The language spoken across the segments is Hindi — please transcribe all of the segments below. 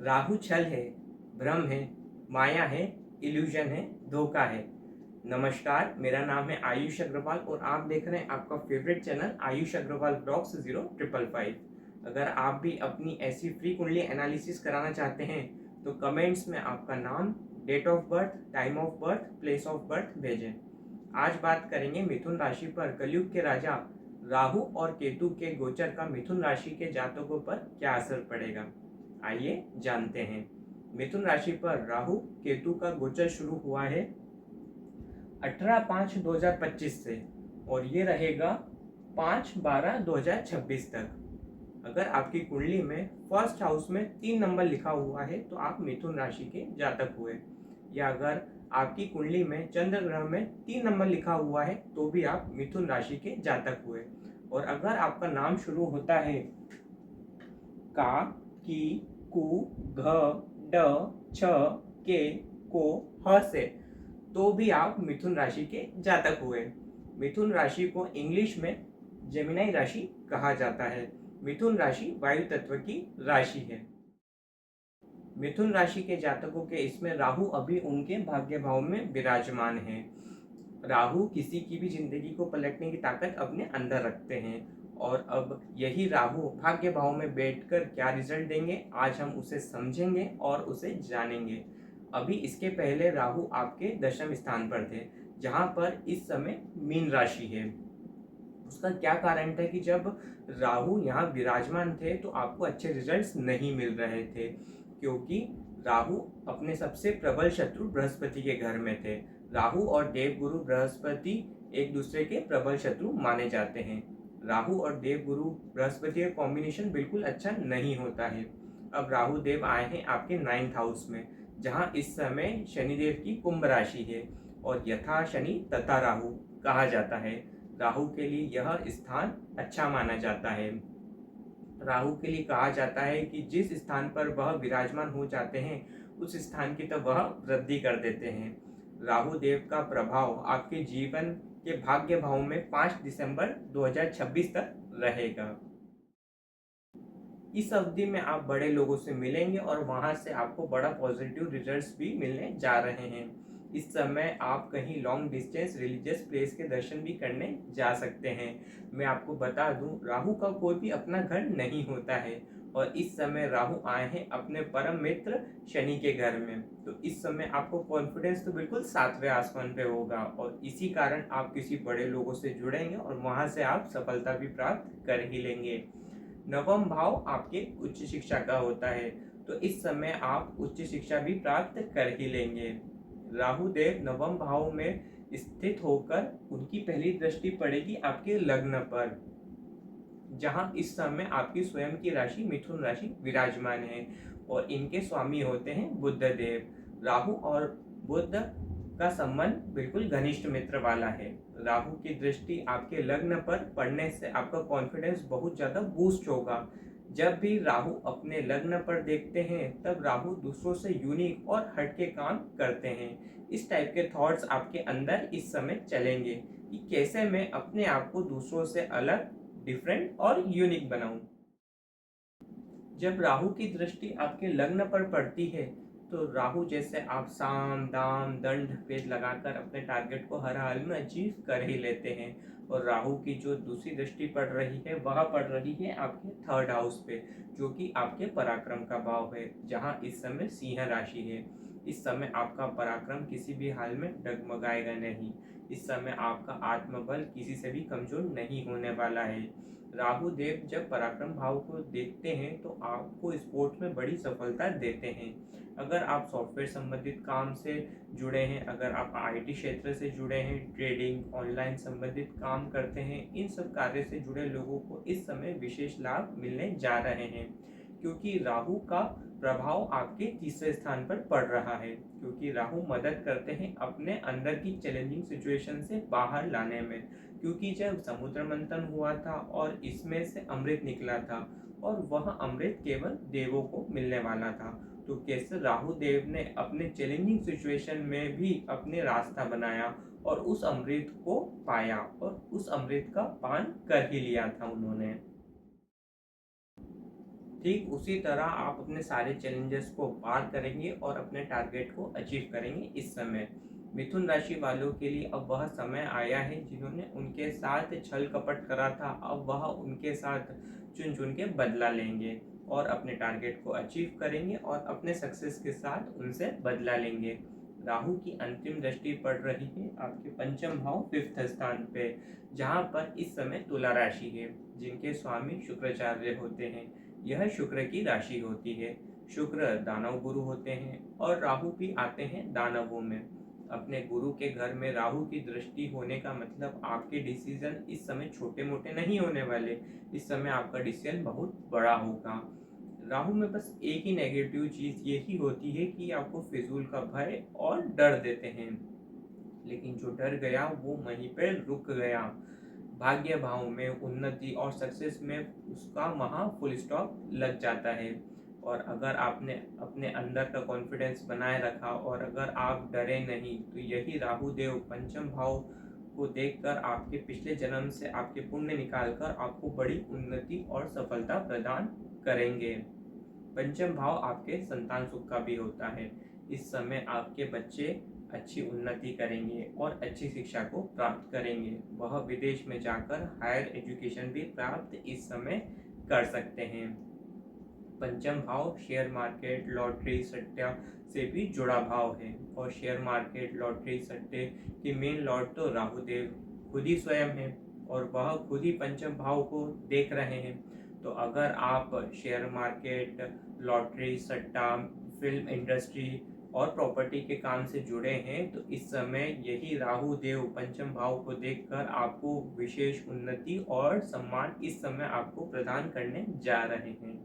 राहु छल है, भ्रम है, माया है, इल्यूजन है, धोखा है। नमस्कार, मेरा नाम है आयुष अग्रवाल और आप देख रहे हैं आपका favourite channel Ayush Agarwal blogs 0555। अगर आप भी अपनी ऐसी फ्री कुंडली एनालिसिस कराना चाहते हैं तो कमेंट्स में आपका नाम, date of birth, time of birth, place of birth भेजें। आज बात करेंगे मिथुन राशि पर कलयुग के राजा राहु और केतु के गोचर का मिथुन राशि के जातकों पर क्या असर पड़ेगा। आइए जानते हैं। मिथुन राशि पर राहु केतु का गोचर शुरू हुआ है 18/5/2025 से और ये रहेगा 5/12/2026 तक। अगर आपकी कुंडली में फर्स्ट हाउस में 3 नंबर लिखा हुआ है तो आप मिथुन राशि के जातक हुए, या अगर आपकी कुंडली में चंद्र ग्रह में 3 नंबर लिखा हुआ है तो भी आप मिथुन राशि के जातक हुए। और अगर आपका नाम शुरू होता है का, की, कु, घ, ड, छ, के, को, ह से तो भी आप मिथुन राशि के जातक हुए। मिथुन राशि को इंग्लिश में जेमिनी राशि कहा जाता है। मिथुन राशि वायु तत्व की राशि है। मिथुन राशि के जातकों के इसमें राहु अभी उनके भाग्य भाव में विराजमान है। राहु किसी की भी जिंदगी को पलटने की ताकत अपने अंदर रखते हैं और अब यही राहु भाग्य भाव में बैठकर क्या रिजल्ट देंगे आज हम उसे समझेंगे और उसे जानेंगे। अभी इसके पहले राहु आपके दशम स्थान पर थे जहां पर इस समय मीन राशि है। उसका क्या कारण था कि जब राहु यहाँ विराजमान थे तो आपको अच्छे रिजल्ट्स नहीं मिल रहे थे, क्योंकि राहु अपने सबसे प्रबल शत्रु बृहस्पति के घर में थे। राहु और देवगुरु बृहस्पति एक दूसरे के प्रबल शत्रु माने जाते हैं। राहु और देवगुरु बृहस्पति का कॉम्बिनेशन बिल्कुल अच्छा नहीं होता है। अब राहु देव आए हैं आपके 9th हाउस में, जहां इस समय शनिदेव की कुंभ राशि है और यथा शनि तथा राहु कहा जाता है। राहु के लिए यह स्थान अच्छा माना जाता है। राहु के लिए कहा जाता है कि जिस स्थान पर वह विराजमान हो जाते हैं उस स्थान की तो वह वृद्धि कर देते हैं। राहु देव का प्रभाव आपके जीवन के भाग्य भाव में 5 दिसंबर 2026 तक रहेगा। इस अवधि में आप बड़े लोगों से मिलेंगे और वहां से आपको बड़ा पॉजिटिव रिजल्ट्स भी मिलने जा रहे हैं। इस समय आप कहीं लॉन्ग डिस्टेंस रिलीजियस प्लेस के दर्शन भी करने जा सकते हैं। मैं आपको बता दूं, राहु का कोई भी अपना घर नहीं होता है और इस समय राहु आए हैं अपने परम मित्र शनि के घर में। तो इस समय आपको कॉन्फिडेंस तो बिल्कुल 7वें आसमान पे होगा और इसी कारण आप किसी बड़े लोगों से जुड़ेंगे और वहां से आप सफलता भी प्राप्त कर ही लेंगे। नवम भाव आपके उच्च शिक्षा का होता है तो इस समय आप उच्च शिक्षा भी प्राप्त कर ही लेंगे। राहु देव नवम भाव में स्थित होकर उनकी पहली दृष्टि पड़ेगी आपके लग्न पर, जहां इस समय आपकी स्वयं की राशि मिथुन राशि विराजमान है और इनके स्वामी होते हैं बुध देव। राहु और बुध का संबंध बिल्कुल घनिष्ठ मित्र वाला है। राहु की दृष्टि आपके लग्न पर पड़ने से आपका कॉन्फिडेंस बहुत ज्यादा बूस्ट होगा। जब भी राहु अपने लग्न पर देखते हैं तब राहु दूसरों से यूनिक और हटके काम करते हैं। इस टाइप के थॉट्स आपके अंदर इस समय चलेंगे कि कैसे मैं अपने आप को दूसरों से अलग, डिफरेंट और यूनिक बनाऊं। जब राहु की दृष्टि आपके लग्न पर पड़ती है तो राहु जैसे आप साम दाम दंड भेद लगाकर अपने टारगेट को हर हाल में अचीव कर ही लेते हैं। और राहु की जो दूसरी दृष्टि पड़ रही है वह पड़ रही है आपके 3rd हाउस पे, जो कि आपके पराक्रम का भाव है, जहां इस समय सिंह राशि है। इस समय आपका पराक्रम किसी भी हाल में डगमगाएगा नहीं। इस समय आपका आत्मबल किसी से भी कमजोर नहीं होने वाला है। राहु देव जब पराक्रम भाव को देखते हैं तो आपको स्पोर्ट्स में बड़ी सफलता देते हैं। अगर आप सॉफ्टवेयर संबंधित काम से जुड़े हैं, अगर आप आईटी क्षेत्र से जुड़े हैं, ट्रेडिंग ऑनलाइन संबंधित काम करते हैं, इन सब कार्य से जुड़े लोगों को इस समय विशेष लाभ मिलने जा रहे हैं, क्योंकि राहु का प्रभाव आपके तीसरे स्थान पर पड़ रहा है। क्योंकि राहु मदद करते हैं अपने अंदर की चैलेंजिंग सिचुएशन से बाहर लाने में। क्योंकि जब समुद्र मंथन हुआ था और इसमें से अमृत निकला था और वह अमृत केवल देवों को मिलने वाला था, तो कैसे राहु देव ने अपने चैलेंजिंग सिचुएशन में भी अपने रास्ता बनाया और उस अमृत को पाया और उस अमृत का पान कर ही लिया था उन्होंने। ठीक उसी तरह आप अपने सारे चैलेंजेस को पार करेंगे और अपने टारगेट को अचीव करेंगे। इस समय मिथुन राशि वालों के लिए अब वह समय आया है, जिन्होंने उनके साथ छल कपट करा था, अब वह उनके साथ चुन चुन के बदला लेंगे और अपने टारगेट को अचीव करेंगे और अपने सक्सेस के साथ उनसे बदला लेंगे। राहु की अंतिम दृष्टि पड़ रही है आपके पंचम भाव 5th स्थान पे, जहाँ पर इस समय तुला राशि है, जिनके स्वामी शुक्राचार्य होते हैं। यह शुक्र की राशि होती है। शुक्र दानव गुरु होते हैं और राहु भी आते हैं दानवों में। अपने गुरु के घर में राहु की दृष्टि होने का मतलब आपके डिसीजन इस समय छोटे मोटे नहीं होने वाले। इस समय आपका डिसीजन बहुत बड़ा होगा। राहु में बस एक ही नेगेटिव चीज यही होती है कि आपको फिजूल का भय और डर देते हैं, लेकिन जो डर गया वो वहीं पर रुक गया। भाग्य भाव में उन्नति और सक्सेस में उसका वहाँ फुल स्टॉप लग जाता है। और अगर आपने अपने अंदर का कॉन्फिडेंस बनाए रखा और अगर आप डरे नहीं, तो यही राहु देव पंचम भाव को देखकर आपके पिछले जन्म से आपके पुण्य निकालकर आपको बड़ी उन्नति और सफलता प्रदान करेंगे। पंचम भाव आपके संतान सुख का भी होता है। इस समय आपके बच्चे अच्छी उन्नति करेंगे और अच्छी शिक्षा को प्राप्त करेंगे। वह विदेश में जाकर हायर एजुकेशन भी प्राप्त इस समय कर सकते हैं। पंचम भाव शेयर मार्केट, लॉटरी, सट्टा से भी जुड़ा भाव है और शेयर मार्केट, लॉटरी, सट्टे के मेन लॉर्ड तो राहुदेव खुद ही स्वयं है और वह खुद ही पंचम भाव को देख रहे हैं। तो अगर आप शेयर मार्केट, लॉटरी, सट्टा, फिल्म इंडस्ट्री और प्रॉपर्टी के काम से जुड़े हैं, तो इस समय यही राहु देव पंचम भाव को देखकर आपको विशेष उन्नति और सम्मान इस समय आपको प्रदान करने जा रहे हैं।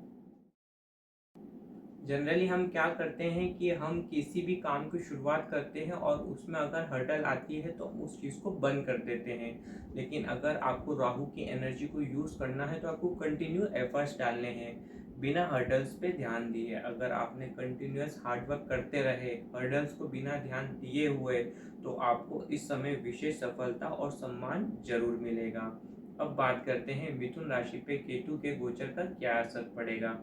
जनरली हम क्या करते हैं कि हम किसी भी काम की शुरुआत करते हैं और उसमें अगर हर्डल आती है तो उस चीज़ को बंद कर देते हैं। लेकिन अगर आपको राहु की एनर्जी को यूज़ करना है तो आपको कंटिन्यू एफर्ट्स डालने हैं बिना हर्डल्स पे ध्यान दिए। अगर आपने कंटिन्यूअस हार्डवर्क करते रहे हर्डल्स को बिना ध्यान दिए हुए, तो आपको इस समय विशेष सफलता और सम्मान जरूर मिलेगा। अब बात करते हैं मिथुन राशि पे केतु के गोचर का क्या असर पड़ेगा।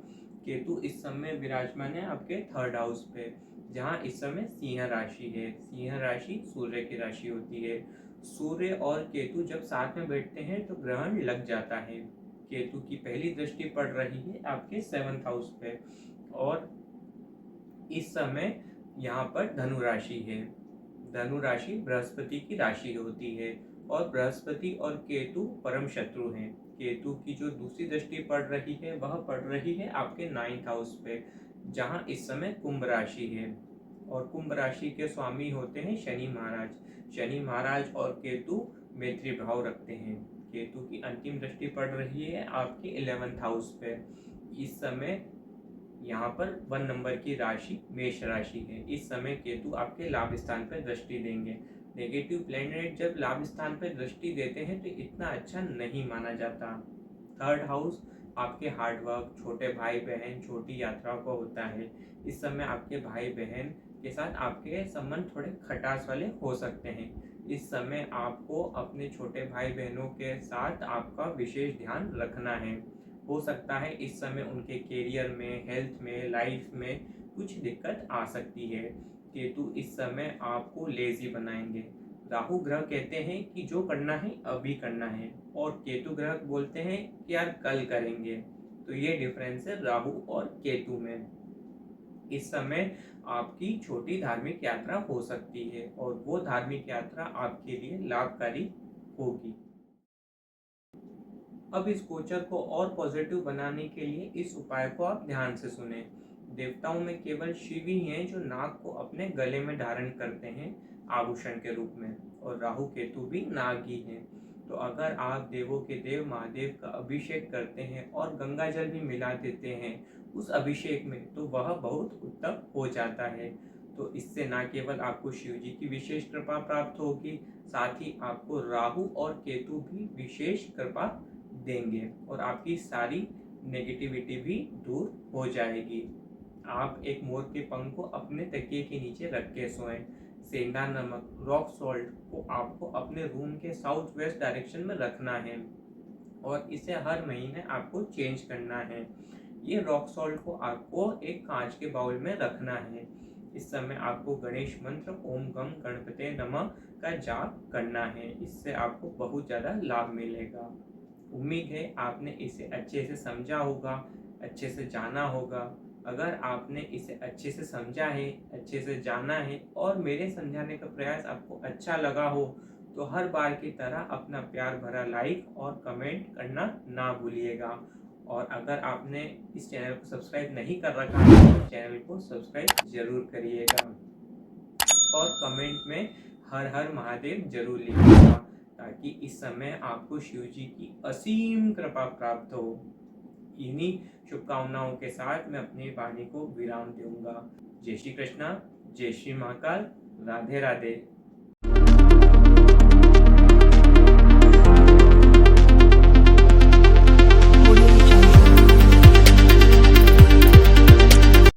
केतु इस समय विराजमान है आपके 3rd हाउस पे, जहाँ इस समय सिंह राशि है। सिंह राशि सूर्य की राशि होती है। सूर्य और केतु जब साथ में बैठते हैं तो ग्रहण लग जाता है। केतु की पहली दृष्टि पड़ रही है आपके 7th हाउस पे और इस समय यहाँ पर धनु राशि है। धनु राशि बृहस्पति की राशि होती है और बृहस्पति और केतु परम शत्रु हैं। केतु की जो दूसरी दृष्टि पड़ रही है वह पड़ रही है आपके 9th हाउस पे, जहाँ इस समय कुंभ राशि है और कुंभ राशि के स्वामी होते हैं शनि महाराज। शनि महाराज और केतु मैत्री भाव रखते हैं। केतु की अंतिम दृष्टि पड़ रही है आपके 11th हाउस पे। इस समय यहाँ पर 1 नंबर की राशि मेष राशि है। इस समय केतु आपके लाभ स्थान पर दृष्टि देंगे। नेगेटिव प्लैनेट जब लाभ स्थान पर दृष्टि देते हैं तो इतना अच्छा नहीं माना जाता। 3rd हाउस आपके हार्डवर्क, छोटे भाई बहन, छोटी यात्राओं को होता है। इस समय आपके भाई बहन के साथ आपके संबंध थोड़े खटास वाले हो सकते हैं। इस समय आपको अपने छोटे भाई बहनों के साथ आपका विशेष ध्यान रखना है। हो सकता है इस समय उनके करियर में, हेल्थ में, लाइफ में कुछ दिक्कत आ सकती है। केतु इस समय आपको लेजी बनाएंगे। राहु ग्रह कहते हैं कि जो करना है अभी करना है और केतु ग्रह बोलते हैं कि यार कल करेंगे। तो ये डिफरेंस है राहु और केतु में। इस समय आपकी छोटी धार्मिक यात्रा हो सकती है और वो धार्मिक यात्रा आपके लिए लाभकारी होगी। अब इस गोचर को और पॉजिटिव बनाने के लिए इस उपाय को आप ध्यान से सुने। देवताओं में केवल शिव ही हैं जो नाग को अपने गले में धारण करते हैं आभूषण के रूप में, और राहु केतु भी नाग ही हैं। तो अगर आप देवों के देव महादेव का अभिषेक करते हैं और गंगा जल भी मिला देते हैं उस अभिषेक में, तो वह बहुत उत्तम हो जाता है। तो इससे न केवल आपको शिव जी की विशेष कृपा प्राप्त होगी, साथ ही आपको राहु और केतु भी विशेष कृपा देंगे और आपकी सारी नेगेटिविटी भी दूर हो जाएगी। आप एक मोर के पंख को अपने तकिए के नीचे रख के सोएं। सेंधा नमक, रॉक सॉल्ट को आपको अपने रूम के साउथ वेस्ट डायरेक्शन में रखना है और इसे हर महीने आपको चेंज करना है। ये रॉक सॉल्ट को आपको एक कांच के बाउल में रखना है। इस समय आपको गणेश मंत्र ओम गम गणपते नमः का जाप करना है। इससे आपको बहुत ज़्यादा लाभ मिलेगा। उम्मीद है आपने इसे अच्छे से समझा होगा, अच्छे से जाना होगा। अगर आपने इसे अच्छे से समझा है, अच्छे से जाना है और मेरे समझाने का प्रयास आपको अच्छा लगा हो, तो हर बार की तरह अपना प्यार भरा लाइक और कमेंट करना ना भूलिएगा। और अगर आपने इस चैनल को सब्सक्राइब नहीं कर रखा है तो चैनल को सब्सक्राइब ज़रूर करिएगा और कमेंट में हर हर महादेव जरूर लिखिएगा, ताकि इस समय आपको शिव जी की असीम कृपा प्राप्त हो। इन्हीं शुभकामनाओं के साथ मैं अपनी वाणी को विराम दूंगा। जय श्री कृष्णा, जय श्री महाकाल, राधे राधे।